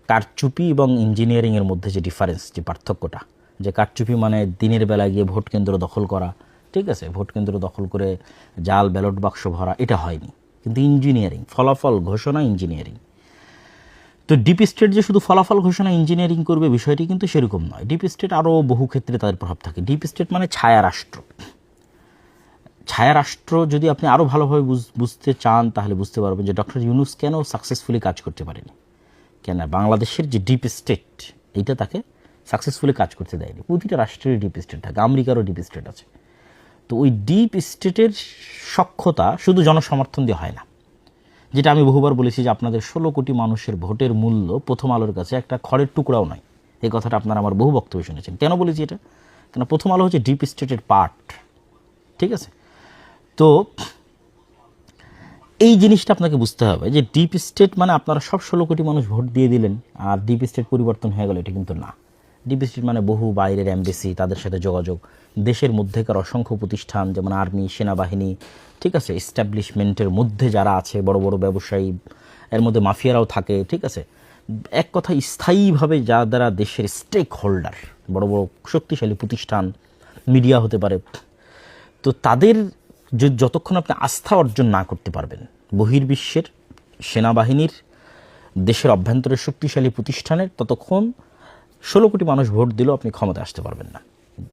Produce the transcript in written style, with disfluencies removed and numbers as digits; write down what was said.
কারচুপি এবং ইঞ্জিনিয়ারিংয়ের মধ্যে যে ডিফারেন্স, যে পার্থক্যটা, যে কারচুপি মানে দিনের বেলা গিয়ে ভোট কেন্দ্র দখল করা, ঠিক আছে, ভোট কেন্দ্র দখল করে জাল ব্যালট বাক্স ভরা, এটা হয়নি। কিন্তু ইঞ্জিনিয়ারিং, ফলাফল ঘোষণা, ইঞ্জিনিয়ারিং। তো ডিপ স্টেট যে শুধু ফলাফল ঘোষণা ইঞ্জিনিয়ারিং করবে বিষয়টি কিন্তু সেরকম নয়। ডিপ স্টেট আরও বহু ক্ষেত্রে তাদের প্রভাব থাকে। ডিপ স্টেট মানে ছায়া রাষ্ট্র। ছায়া রাষ্ট্র যদি আপনি আরও ভালোভাবে বুঝতে চান তাহলে বুঝতে পারবেন যে ডক্টর ইউনূস কেন সাকসেসফুলি কাজ করতে পারেনি, কেন বাংলাদেশের যে ডিপ স্টেট এইটা তাকে সাকসেসফুলি কাজ করতে দেয়নি। প্রতিটা রাষ্ট্রের ডিপ স্টেট থাকে, আমেরিকারও ডিপ স্টেট আছে। তো ওই ডিপ স্টেটের সক্ষতা শুধু জনসমর্থন দিয়ে হয় না। যেটা আমি বহুবার বলেছি যে আপনাদের 16 কোটি মানুষের ভোটের মূল্য প্রথম আলোর কাছে একটা খড়ের টুকরাও নয়। এই কথাটা আপনারা আমার বহু বক্তব্য শুনেছেন। কেন বলেছি এটা? কেন প্রথম আলো হচ্ছে ডিপ স্টেটের পার্ট, ঠিক আছে? তো এই জিনিসটা আপনাকে বুঝতে হবে যে ডিপ স্টেট মানে আপনারা সব 16 কোটি মানুষ ভোট দিয়ে দিলেন আর ডিপ স্টেট পরিবর্তন হয়ে গেল, এটা কিন্তু না। ডিপ স্টেট মানে বহু বাইরের এমবেসি, তাদের সাথে যোগাযোগ, দেশের মধ্যেকার অসংখ্য প্রতিষ্ঠান যেমন আর্মি, সেনাবাহিনী, ঠিক আছে, এস্টাবলিশমেন্টের মধ্যে যারা আছে, বড় বড় ব্যবসায়ী, এর মধ্যে মাফিয়ারাও থাকে, ঠিক আছে। এক কথা স্থায়ীভাবে যারা দেশের স্টেক হোল্ডার, বড় বড় শক্তিশালী প্রতিষ্ঠান, মিডিয়া হতে পারে, তো তাদের যতক্ষণ আপনি আস্থা অর্জন না করতে পারবেন বহির্বিশ্বের সেনাবাহিনীর, দেশের অভ্যন্তরের শক্তিশালী প্রতিষ্ঠানের, ততক্ষণ 16 কোটি মানুষ ভোট দিলেও আপনি ক্ষমতায় আসতে পারবেন না।